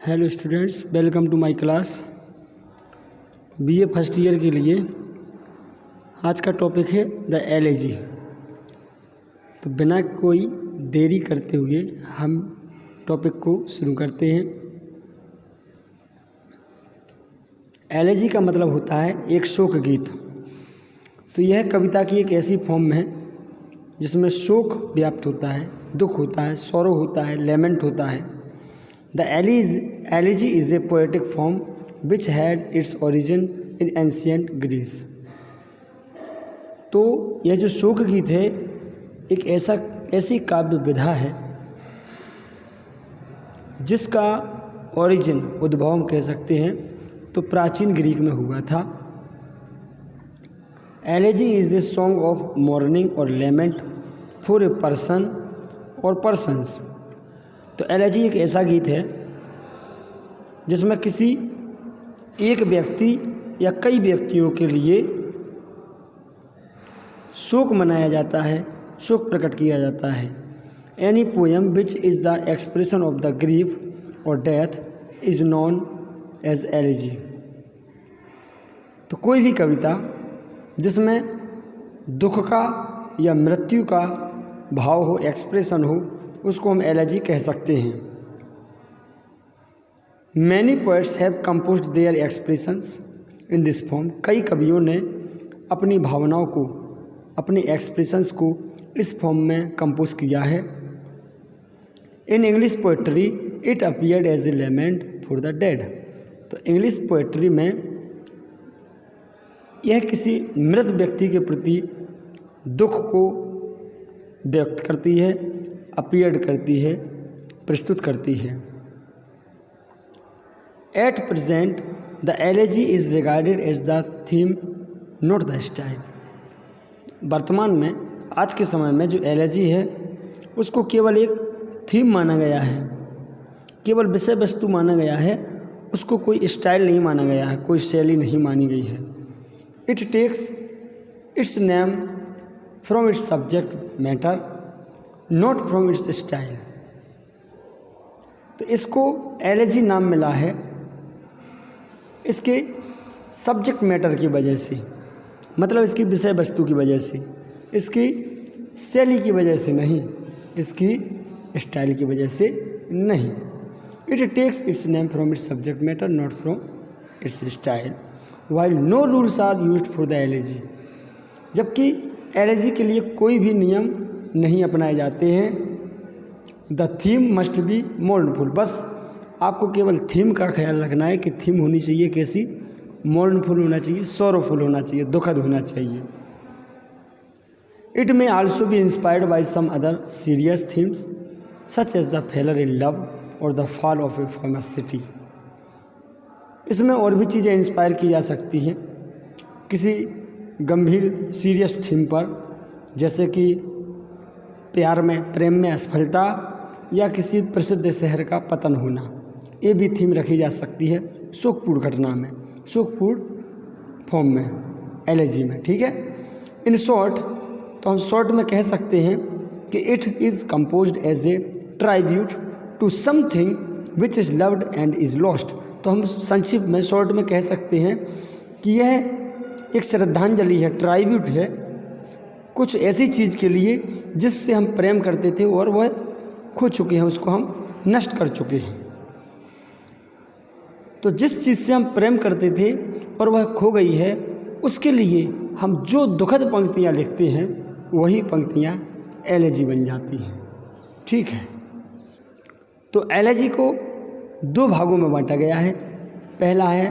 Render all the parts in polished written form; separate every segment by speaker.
Speaker 1: Hello students, welcome to my class. BA first year के लिए आज का टॉपिक है द एलेजी। तो बिना कोई देरी करते हुए हम टॉपिक को शुरू करते हैं। एलेजी का मतलब होता है एक शोक गीत। तो यह कविता की एक ऐसी फॉर्म है जिसमें शोक व्याप्त होता है, दुख होता है, सौरव होता है, लेमेंट होता है। The elegy is a poetic form which had its origin in ancient Greece। तो यह जो शोक गीत है एक ऐसी काव्य विधा है जिसका ओरिजिन, उद्भव हम कह सकते हैं, तो प्राचीन ग्रीक में हुआ था। Elegy is a song of morning और लेमेंट फॉर ए पर्सन और पर्सन्स। तो एलेजी एक ऐसा गीत है जिसमें किसी एक व्यक्ति या कई व्यक्तियों के लिए शोक मनाया जाता है, शोक प्रकट किया जाता है। Any poem which is the expression of the grief और death is known as elegy. तो कोई भी कविता जिसमें दुख का या मृत्यु का भाव हो, एक्सप्रेशन हो, उसको हम एलेजी कह सकते हैं। Many poets have composed their expressions in this form. कई कवियों ने अपनी भावनाओं को, अपने एक्सप्रेशंस को इस फॉर्म में कंपोज किया है। In English poetry it appeared as a lament for the dead. तो इंग्लिश पोएट्री में यह किसी मृत व्यक्ति के प्रति दुख को व्यक्त करती है, अपीयर्ड करती है, प्रस्तुत करती है। At present the elegy is regarded as the theme not the style. वर्तमान में, आज के समय में जो एलेजी है उसको केवल एक थीम माना गया है, केवल विषय वस्तु माना गया है, उसको कोई स्टाइल नहीं माना गया है, कोई शैली नहीं मानी गई है। It takes its name from its subject matter not from its style. तो इसको एलेजी नाम मिला है इसके सब्जेक्ट मैटर की वजह से, मतलब इसकी विषय वस्तु की वजह से, इसकी शैली की वजह से नहीं, इसकी स्टाइल की वजह से नहीं। It takes its name from its subject matter not from its style while no rules are used for the elegy. जबकि एलेजी के लिए कोई भी नियम नहीं अपनाए जाते हैं। The theme must be mournful. बस आपको केवल थीम का ख्याल रखना है कि थीम होनी चाहिए कैसी, मोर्नफुल होना चाहिए, सॉरोफुल होना चाहिए, दुखद होना चाहिए। It may also be inspired by some other serious themes such as the failure in love और the fall of a famous city. इसमें और भी चीज़ें इंस्पायर की जा सकती हैं किसी गंभीर सीरियस थीम पर, जैसे कि प्यार में, प्रेम में असफलता या किसी प्रसिद्ध शहर का पतन होना। ये भी थीम रखी जा सकती है शोकपूर्ण घटना में, शोकपूर्ण फॉर्म में, एलेजी में। ठीक है। इन शॉर्ट, तो हम शॉर्ट में कह सकते हैं कि it is composed as a tribute to something which is loved and is lost. तो हम संक्षिप्त में, शॉर्ट में कह सकते हैं कि यह एक श्रद्धांजलि है, ट्राइब्यूट है कुछ ऐसी चीज़ के लिए जिससे हम प्रेम करते थे और वह खो चुके हैं, उसको हम नष्ट कर चुके हैं। तो जिस चीज़ से हम प्रेम करते थे और वह खो गई है, उसके लिए हम जो दुखद पंक्तियाँ लिखते हैं वही पंक्तियाँ एलेजी बन जाती हैं। ठीक है। तो एलेजी को दो भागों में बांटा गया है। पहला है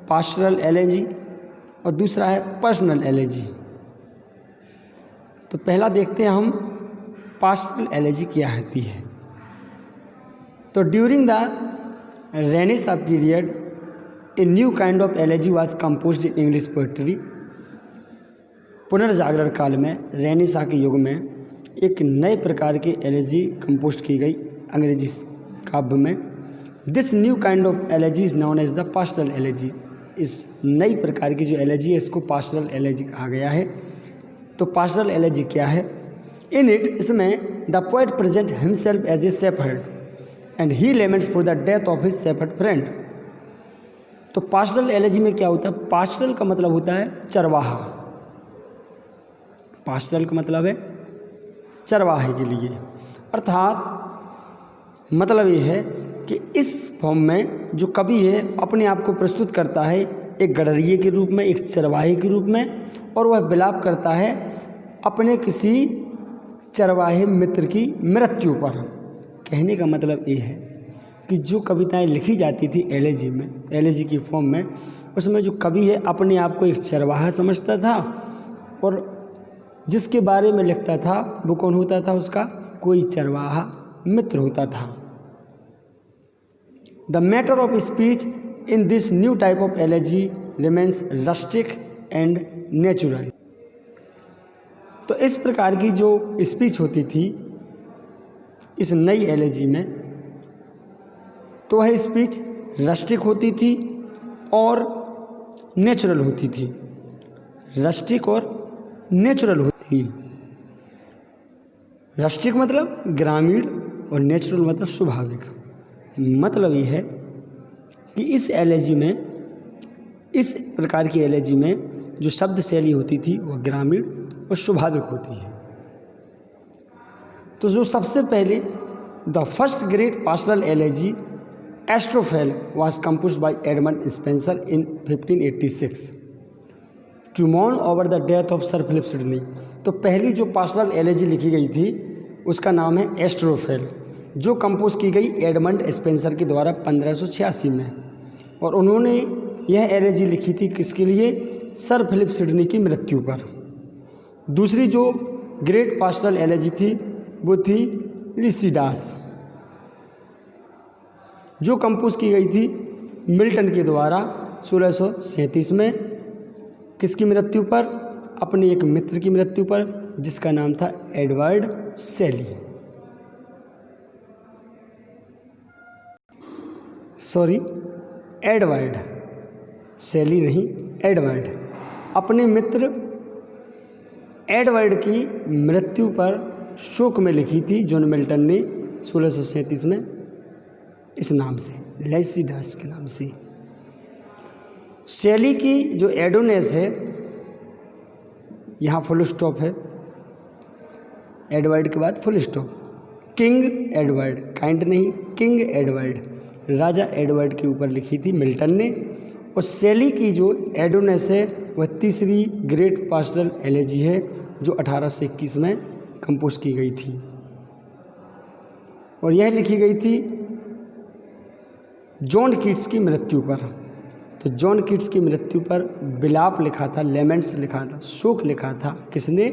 Speaker 1: पास्टरल एलेजी और दूसरा है पर्सनल एलेजी। तो पहला देखते हैं हम पास्टरल एलेजी क्या होती है। तो during the renaissance period A new kind of elegy was composed in English poetry. पुनर्जागरण काल में, रेनेसां के युग में, एक नए प्रकार की एलेजी कंपोज की गई अंग्रेजी काव्य में। This new kind of elegy is known as the pastoral elegy. इस नई प्रकार की जो एलेजी है इसको पास्टरल एलेजी कहा गया है। तो पास्टरल एलेजी क्या है? इन इट, इसमें the poet present himself as a shepherd. And he laments for the death of his shepherd friend. तो पास्टरल एलेजी में क्या होता है? पास्टरल का मतलब होता है चरवाहा। पास्टरल का मतलब है चरवाहे के लिए, अर्थात मतलब ये है कि इस फॉर्म में जो कवि है अपने आप को प्रस्तुत करता है एक गडरिये के रूप में, एक चरवाहे के रूप में, और वह विलाप करता है अपने किसी चरवाहे मित्र की मृत्यु पर। कहने का मतलब ये है कि जो कविताएं लिखी जाती थी एलेजी में, एलेजी की फॉर्म में, उसमें जो कवि है अपने आप को एक चरवाहा समझता था और जिसके बारे में लिखता था वो कौन होता था? उसका कोई चरवाहा मित्र होता था। The matter of speech in this new type of elegy remains rustic and natural. तो इस प्रकार की जो स्पीच होती थी इस नई एलेजी में, तो वह स्पीच रस्टिक होती थी और नेचुरल होती थी। रस्टिक और नेचुरल होती। रस्टिक मतलब ग्रामीण और नेचुरल मतलब स्वाभाविक। मतलब ये है कि इस एलेजी में, इस प्रकार की एलेजी में जो शब्द शैली होती थी वह ग्रामीण और स्वाभाविक होती है। तो जो सबसे पहले the first great pastoral elegy एस्ट्रोफेल was composed by Edmund Spenser in 1586 to mourn over the death of Sir Philip Sidney। तो पहली जो पास्टरल एलेजी लिखी गई थी उसका नाम है एस्ट्रोफेल, जो कंपोज की गई एडमंड स्पेंसर के द्वारा 1586 में, और उन्होंने यह एलेजी लिखी थी किसके लिए? सर फिलिप सिडनी की मृत्यु पर। दूसरी जो ग्रेट पास्टरल एलेजी थी वो थी लिसिडास, जो कंपोज की गई थी मिल्टन के द्वारा 1637 में। किसकी मृत्यु पर? अपने एक मित्र की मृत्यु पर जिसका नाम था एडवर्ड शेली। सॉरी, एडवर्ड शेली नहीं, एडवर्ड। अपने मित्र एडवर्ड की मृत्यु पर शोक में लिखी थी जॉन मिल्टन ने 1637 में इस नाम से, लिसिडास के नाम से। शेली की जो एडोनेस है, यहाँ फुल स्टॉप है, एडवर्ड के बाद full stop. King Edward, kind नहीं, किंग एडवर्ड, राजा एडवर्ड के ऊपर लिखी थी मिल्टन ने। और शेली की जो एडोनेस है वह तीसरी ग्रेट पास्टरल एलेजी है जो 1821 में कंपोज की गई थी, और यह लिखी गई थी जॉन कीट्स की मृत्यु पर। तो जॉन कीट्स की मृत्यु पर विलाप लिखा था, लेमेंट्स लिखा था, शोक लिखा था। किसने?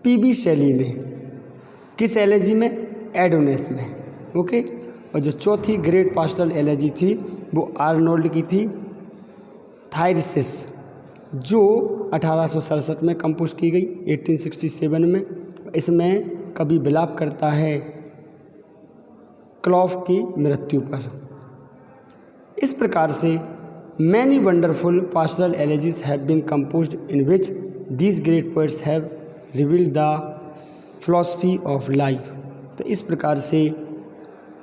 Speaker 1: पीबी शेली ने। किस एलेजी में? एडोनेस में। ओके। और जो चौथी ग्रेट पास्टरल एलेजी थी वो आर्नोल्ड की थी, थायरिसिस, जो 1867 में कंपोज की गई, 1867 में। इसमें कवि विलाप करता है क्लॉफ की मृत्यु पर। इस प्रकार से many wonderful pastoral elegies have been composed in which these great poets have revealed the philosophy of life. तो इस प्रकार से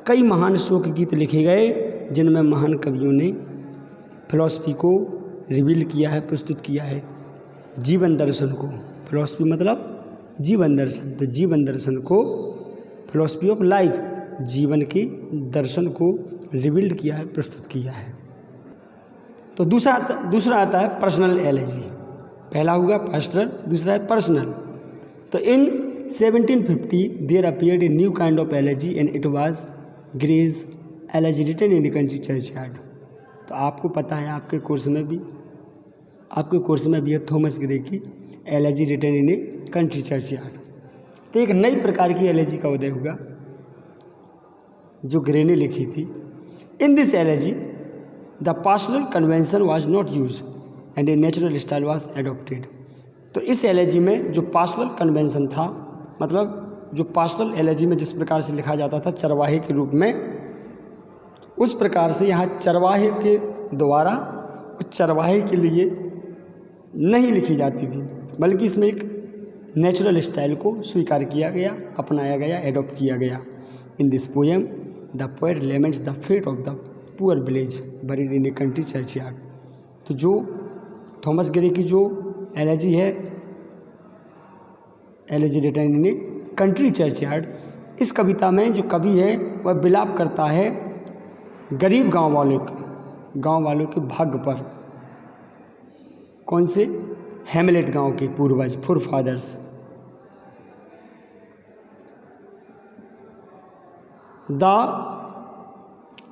Speaker 1: कई महान शोक गीत लिखे गए जिनमें महान कवियों ने फिलॉसफी को रिवील किया है, प्रस्तुत किया है, जीवन दर्शन को। फिलॉसफी मतलब जीवन दर्शन, तो जीवन दर्शन को, फिलॉसफी ऑफ लाइफ, जीवन के दर्शन को रिवील्ड किया है, प्रस्तुत किया है। तो दूसरा आता है पर्सनल एलेजी। पहला होगा पास्टरल, दूसरा है पर्सनल। तो in 1750 there appeared a new kind of elegy and it was Gray's elegy written in country churchyard. तो आपको पता है, आपके कोर्स में भी है थॉमस ग्रे की elegy written in a country churchyard. तो एक नई प्रकार की एलेजी का उदय हुआ जो ग्रे ने लिखी थी। In this elegy the pastoral convention was not use and a natural style was adopted. तो इस एलेजी में जो पास्टरल कन्वेंशन था, मतलब जो पास्टरल एलेजी में जिस प्रकार से लिखा जाता था चरवाहे के रूप में, उस प्रकार से यहाँ चरवाहे के द्वारा चरवाहे के लिए नहीं लिखी जाती थी, बल्कि इसमें एक नेचुरल स्टाइल को स्वीकार किया गया, अपनाया गया, एडॉप्ट किया गया। In this poem the poet laments the fate of the poor village buried in a country churchyard. तो जो थॉमस ग्रे की जो एलेजी है, elegy written in a country churchyard, इस कविता में जो कवि है वह विलाप करता है गरीब गांव वालों के भाग्य पर। कौन से? हैमलेट गांव के पूर्वज, forefathers. The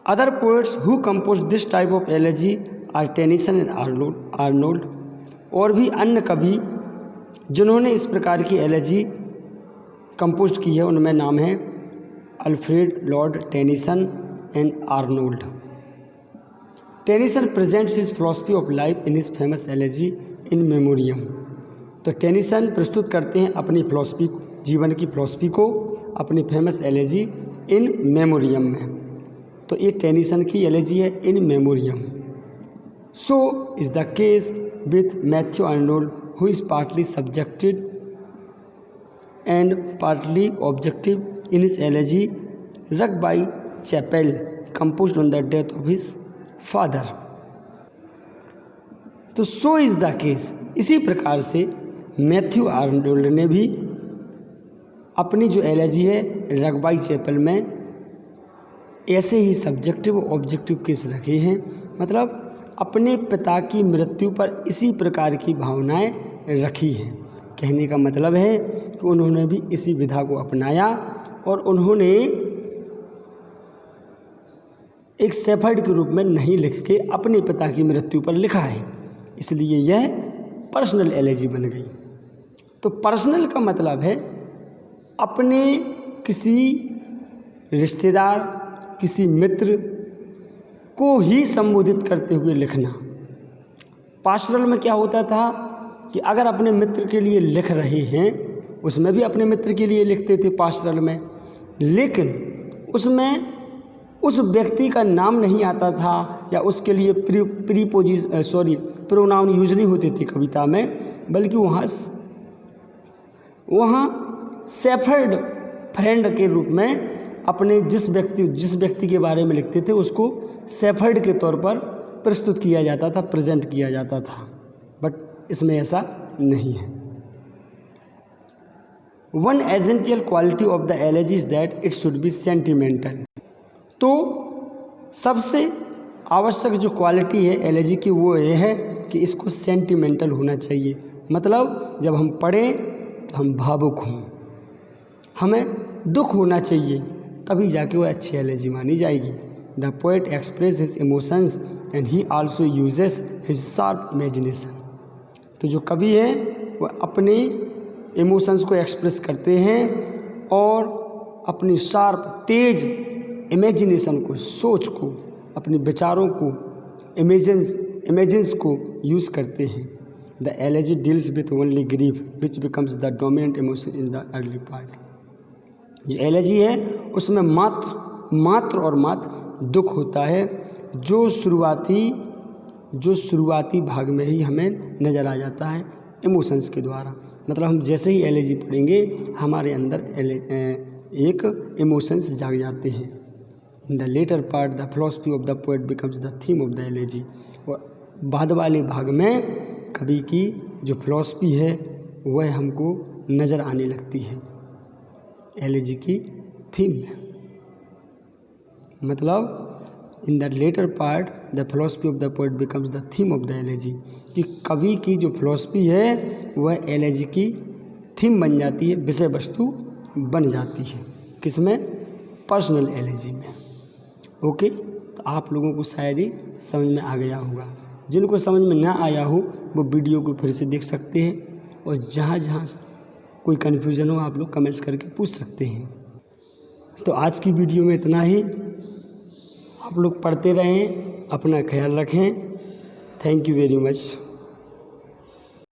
Speaker 1: other poets who compose this type of elegy are Tennyson and Arnold. और भी अन्य कवि जिन्होंने इस प्रकार की एलेजी कंपोज की है उनमें नाम है Alfred Lord Tennyson and Arnold. Tennyson presents his philosophy of life in his famous elegy in memoriam. तो टेनिसन प्रस्तुत करते हैं अपनी फिलॉसफी, जीवन की फिलॉसफी को अपनी फेमस एलेजी इन मेमोरियम में। तो ये टेनिसन की एलेजी है In Memoriam. So is the case with Matthew Arnold who is partly subjected and partly objective in his elegy Rugby Chapel composed on the death of his father. तो so is the case, इसी प्रकार से Matthew Arnold ने भी अपनी जो elegy है रगबाई chapel में ऐसे ही सब्जेक्टिव ऑब्जेक्टिव केस रखे हैं। मतलब अपने पिता की मृत्यु पर इसी प्रकार की भावनाएं रखी हैं। कहने का मतलब है कि उन्होंने भी इसी विधा को अपनाया और उन्होंने एक शेफर्ड के रूप में नहीं लिख के अपने पिता की मृत्यु पर लिखा है, इसलिए यह पर्सनल एलेजी बन गई। तो पर्सनल का मतलब है अपने किसी रिश्तेदार, किसी मित्र को ही संबोधित करते हुए लिखना। पास्टरल में क्या होता था कि अगर अपने मित्र के लिए लिख रहे हैं, उसमें भी अपने मित्र के लिए लिखते थे पास्टरल में, लेकिन उसमें उस व्यक्ति का नाम नहीं आता था या उसके लिए प्रोनाउन यूज नहीं होते थे कविता में, बल्कि वहाँ शेफर्ड फ्रेंड के रूप में अपने जिस व्यक्ति के बारे में लिखते थे उसको शेफर्ड के तौर पर प्रस्तुत किया जाता था, प्रेजेंट किया जाता था। बट इसमें ऐसा नहीं है। One essential quality of the elegy is that it should be sentimental. तो सबसे आवश्यक जो क्वालिटी है एलेजी की वो ये है कि इसको सेंटिमेंटल होना चाहिए। मतलब जब हम पढ़ें तो हम भावुक हों, हमें दुख होना चाहिए, तभी जाके वो अच्छी एलेजी मानी जाएगी। The poet express his emotions and he also uses his sharp imagination. तो जो कवि है वो अपने इमोशंस को एक्सप्रेस करते हैं और अपनी शार्प तेज इमेजिनेशन को, सोच को, अपने विचारों को, इमेजिन्स को यूज़ करते हैं। The elegy deals with only grief which becomes the dominant emotion in the early part. जो एलेजी है उसमें मात्र दुख होता है, जो शुरुआती भाग में ही हमें नज़र आ जाता है इमोशंस के द्वारा। मतलब हम जैसे ही एलेजी पढ़ेंगे हमारे अंदर एक इमोशंस जाग जाते हैं। In the latter part the philosophy of the poet becomes the theme of the elegy. और बाद वाले भाग में कवि की जो फिलॉसफी है वह हमको नज़र आने लगती है एलेजी की थीम में। मतलब in the latter part the philosophy of the poet becomes the theme of the elegy, कि कवि की जो फिलॉसफी है वह एलेजी की थीम बन जाती है, विषय वस्तु बन जाती है। किसमें? पर्सनल एलेजी में। ओके, तो आप लोगों को शायद ही समझ में आ गया होगा। जिनको समझ में ना आया हो वो वीडियो को फिर से देख सकते हैं, और जहाँ कोई कन्फ्यूज़न हो आप लोग कमेंट्स करके पूछ सकते हैं। तो आज की वीडियो में इतना ही। आप लोग पढ़ते रहें, अपना ख्याल रखें। Thank you very much.